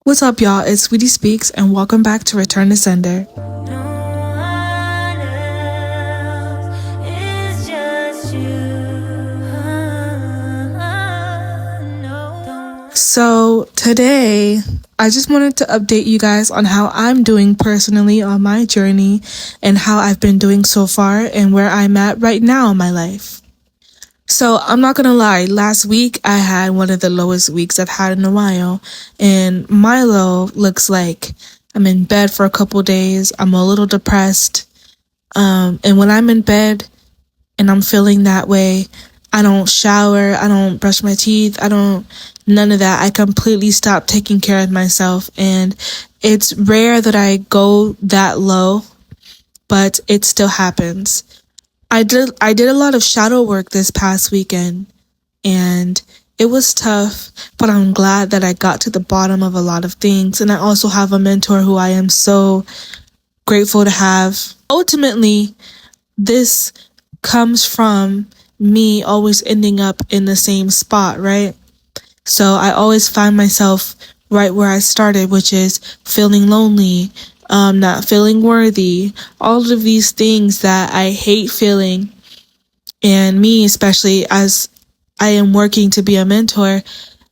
What's up, y'all? It's Sweetie Speaks, and welcome back to Return to Sender. So today, I just wanted to update you guys on how I'm doing personally on my journey and how I've been doing so far and where I'm at right now in my life. So I'm not gonna lie, last week I had one of the lowest weeks I've had in a while, and my low looks like I'm in bed for a couple days, I'm a little depressed, and when I'm in bed and I'm feeling that way, I don't shower, I don't brush my teeth, none of that. I completely stop taking care of myself, and it's rare that I go that low, but it still happens. I did a lot of shadow work this past weekend, and it was tough, but I'm glad that I got to the bottom of a lot of things. And I also have a mentor who I am so grateful to have. Ultimately, this comes from me always ending up in the same spot, right? So I always find myself right where I started, which is feeling lonely, not feeling worthy, all of these things that I hate feeling. And me, especially as I am working to be a mentor,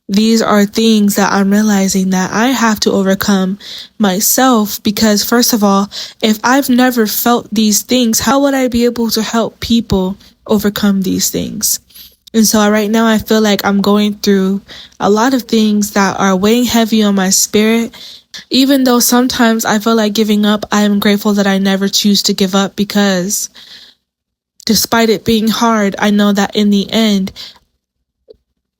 these are things that I'm realizing that I have to overcome myself, because first of all, if I've never felt these things, how would I be able to help people overcome these things? And so right now I feel like I'm going through a lot of things that are weighing heavy on my spirit. Even though sometimes I feel like giving up, I am grateful that I never choose to give up, because despite it being hard, I know that in the end,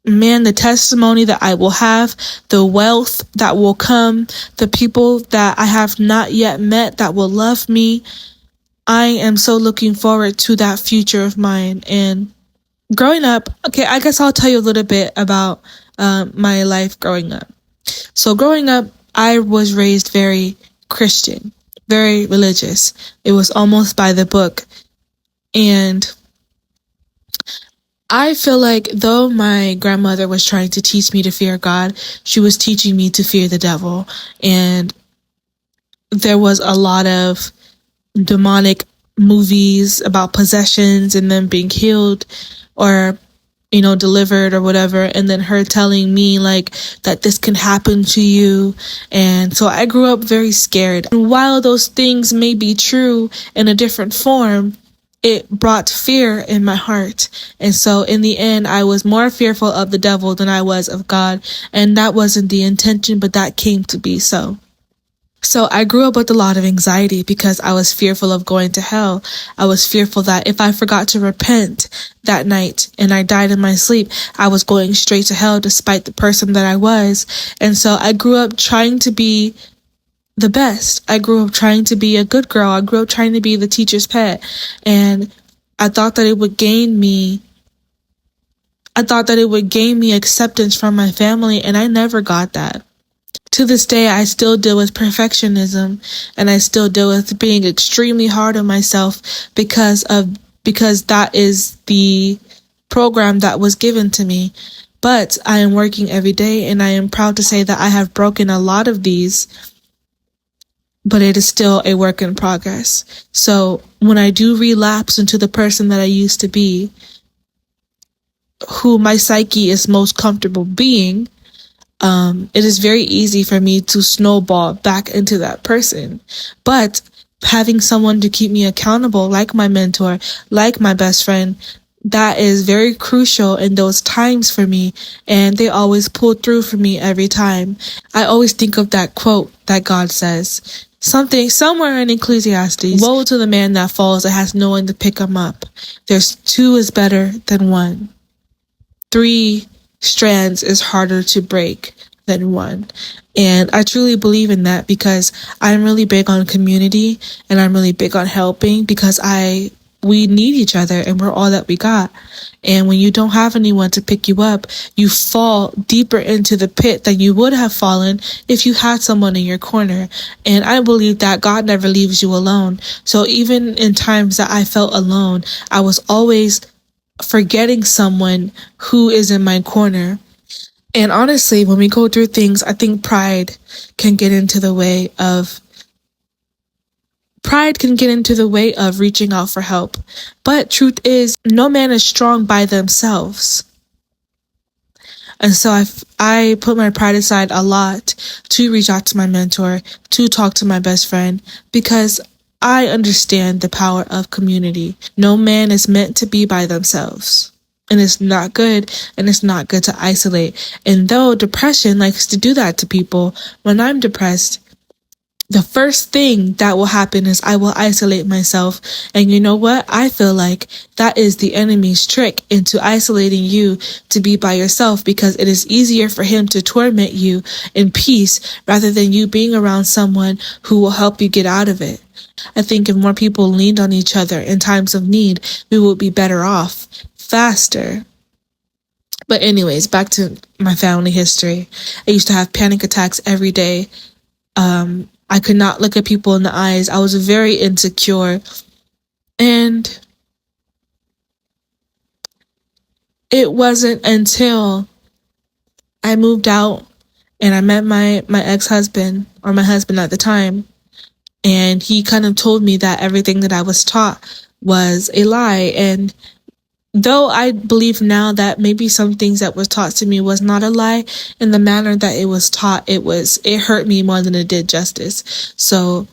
man, the testimony that I will have, the wealth that will come, the people that I have not yet met that will love me, I am so looking forward to that future of mine. And growing up, okay, I guess I'll tell you a little bit about my life growing up. So growing up, I was raised very Christian, very religious. It was almost by the book. And I feel like though my grandmother was trying to teach me to fear God, she was teaching me to fear the devil. And there was a lot of demonic movies about possessions and them being healed or delivered or whatever, and then her telling me like that this can happen to you. And so I grew up very scared. And while those things may be true in a different form, it brought fear in my heart. And so in the end, I was more fearful of the devil than I was of God. And that wasn't the intention, but that came to be so. So I grew up with a lot of anxiety because I was fearful of going to hell. I was fearful that if I forgot to repent that night and I died in my sleep, I was going straight to hell despite the person that I was. And so I grew up trying to be the best. I grew up trying to be a good girl. I grew up trying to be the teacher's pet. And I thought that it would gain me acceptance from my family, and I never got that. To this day, I still deal with perfectionism, and I still deal with being extremely hard on myself because that is the program that was given to me. But I am working every day, and I am proud to say that I have broken a lot of these, but it is still a work in progress. So when I do relapse into the person that I used to be, who my psyche is most comfortable being, it is very easy for me to snowball back into that person. But having someone to keep me accountable, like my mentor, like my best friend, that is very crucial in those times for me. And they always pull through for me every time. I always think of that quote that God says, somewhere in Ecclesiastes, woe to the man that falls that has no one to pick him up. There's two is better than one. 3 strands is harder to break than one. And I truly believe in that, because I'm really big on community and I'm really big on helping, because we need each other and we're all that we got. And when you don't have anyone to pick you up, you fall deeper into the pit than you would have fallen if you had someone in your corner. And I believe that God never leaves you alone. So even in times that I felt alone, I was always forgetting someone who is in my corner. And honestly, when we go through things, I think can get into the way of reaching out for help. But truth is, no man is strong by themselves. And so I put my pride aside a lot to reach out to my mentor, to talk to my best friend, because I understand the power of community. No man is meant to be by themselves. And it's not good, and it's not good to isolate. And though depression likes to do that to people, when I'm depressed, the first thing that will happen is I will isolate myself. And you know what? I feel like that is the enemy's trick into isolating you to be by yourself, because it is easier for him to torment you in peace rather than you being around someone who will help you get out of it. I think if more people leaned on each other in times of need, we would be better off faster. But anyways, back to my family history. I used to have panic attacks every day. I could not look at people in the eyes. I was very insecure. And it wasn't until I moved out and I met my ex-husband, or my husband at the time, and he kind of told me that everything that I was taught was a lie. And though I believe now that maybe some things that was taught to me was not a lie, in the manner that it was taught, it hurt me more than it did justice. So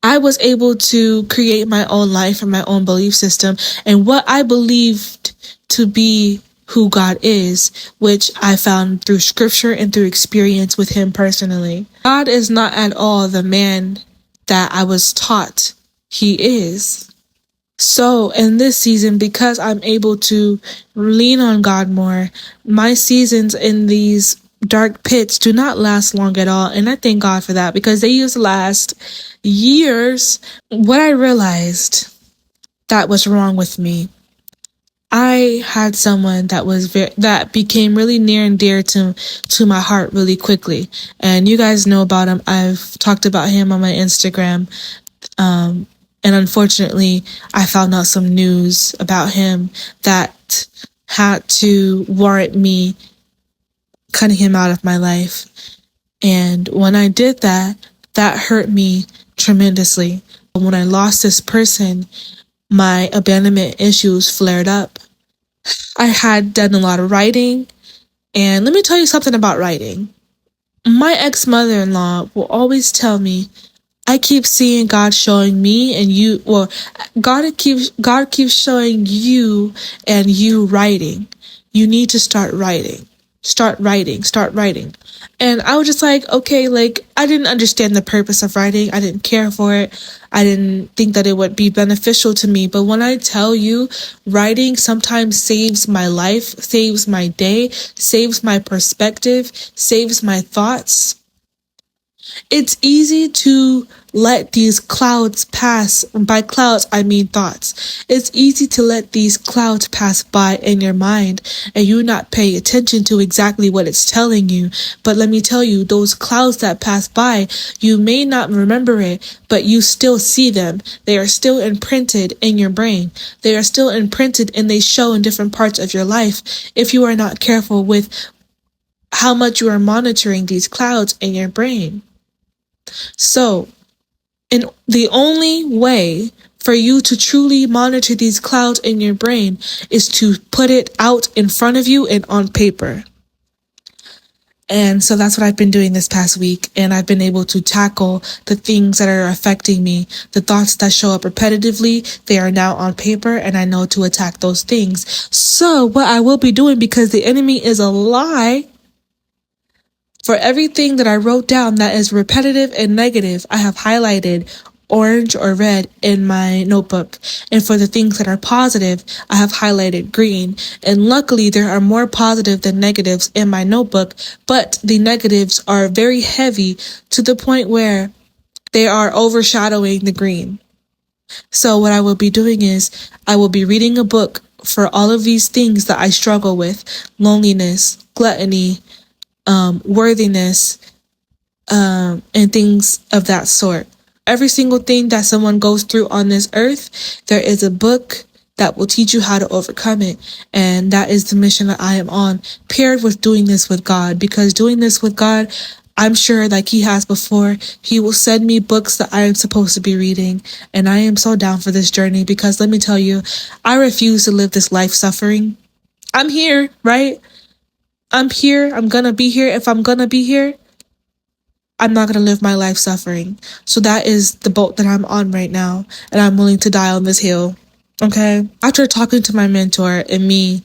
I was able to create my own life and my own belief system and what I believed to be who God is, which I found through scripture and through experience with him personally. God is not at all the man that I was taught he is. So in this season, because I'm able to lean on God more, my seasons in these dark pits do not last long at all. And I thank God for that, because they used to last years. What I realized that was wrong with me, I had someone that became really near and dear to my heart really quickly. And you guys know about him. I've talked about him on my Instagram. And unfortunately, I found out some news about him that had to warrant me cutting him out of my life. And when I did that, that hurt me tremendously. When I lost this person, my abandonment issues flared up. I had done a lot of writing. And let me tell you something about writing. My ex-mother-in-law will always tell me, I keep seeing God showing me and you, well, God keeps showing you and you writing. You need to start writing. Start writing. And I was just like, okay, like, I didn't understand the purpose of writing. I didn't care for it. I didn't think that it would be beneficial to me. But when I tell you, writing sometimes saves my life, saves my day, saves my perspective, saves my thoughts. It's easy to let these clouds pass. By clouds, I mean thoughts. It's easy to let these clouds pass by in your mind and you not pay attention to exactly what it's telling you. But let me tell you, those clouds that pass by, you may not remember it, but you still see them. They are still imprinted in your brain. They are still imprinted and they show in different parts of your life if you are not careful with how much you are monitoring these clouds in your brain. So, the only way for you to truly monitor these clouds in your brain is to put it out in front of you and on paper. And so that's what I've been doing this past week. And I've been able to tackle the things that are affecting me. The thoughts that show up repetitively, they are now on paper and I know to attack those things. So what I will be doing, because the enemy is a lie, for everything that I wrote down that is repetitive and negative, I have highlighted orange or red in my notebook. And for the things that are positive, I have highlighted green. And luckily, there are more positive than negatives in my notebook, but the negatives are very heavy to the point where they are overshadowing the green. So what I will be doing is I will be reading a book for all of these things that I struggle with: loneliness, gluttony, worthiness, and things of that sort. Every single thing that someone goes through on this earth, there is a book that will teach you how to overcome it. And that is the mission that I am on, paired with doing this with God, because doing this with God, I'm sure, like he has before, he will send me books that I am supposed to be reading. And I am so down for this journey, because let me tell you, I refuse to live this life suffering. I'm here, right? I'm here. I'm gonna be here. If I'm gonna be here, I'm not gonna live my life suffering. So that is the boat that I'm on right now. And I'm willing to die on this hill. Okay? After talking to my mentor and me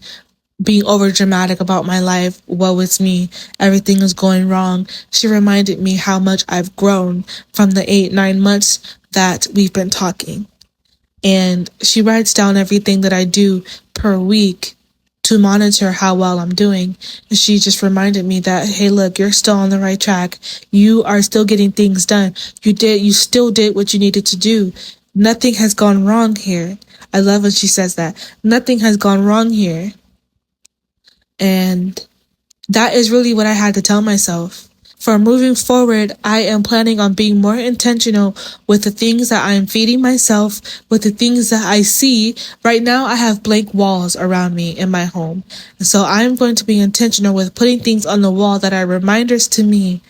being over dramatic about my life, woe is me, everything is going wrong, she reminded me how much I've grown from the 8-9 months that we've been talking. And she writes down everything that I do per week to monitor how well I'm doing. And she just reminded me that, hey, look, you're still on the right track. You are still getting things done. You still did what you needed to do. Nothing has gone wrong here. I love when she says that. Nothing has gone wrong here. And that is really what I had to tell myself. For moving forward, I am planning on being more intentional with the things that I am feeding myself, with the things that I see. Right now, I have blank walls around me in my home. And so I'm going to be intentional with putting things on the wall that are reminders to me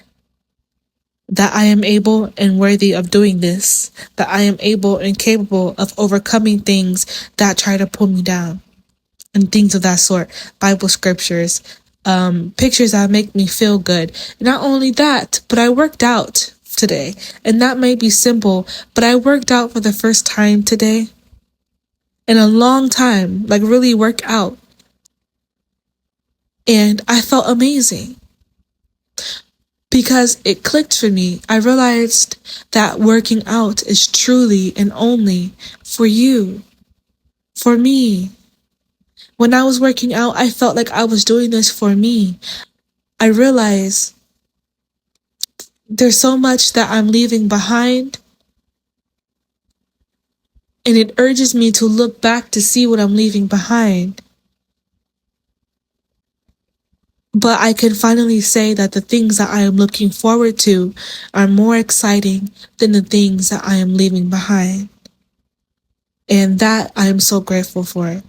that I am able and worthy of doing this, that I am able and capable of overcoming things that try to pull me down, and things of that sort. Bible scriptures, pictures that make me feel good. Not only that, but I worked out today. And that may be simple, but I worked out for the first time today in a long time, like really work out. And I felt amazing because it clicked for me. I realized that working out is truly and only for you, for me. When I was working out, I felt like I was doing this for me. I realized there's so much that I'm leaving behind, and it urges me to look back to see what I'm leaving behind. But I can finally say that the things that I am looking forward to are more exciting than the things that I am leaving behind. And that I am so grateful for.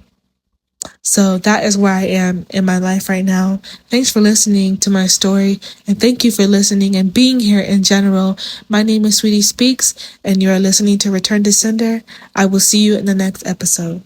So that is where I am in my life right now. Thanks for listening to my story, and thank you for listening and being here in general. My name is Sweetie Speaks, and you are listening to Return to Sender. I will see you in the next episode.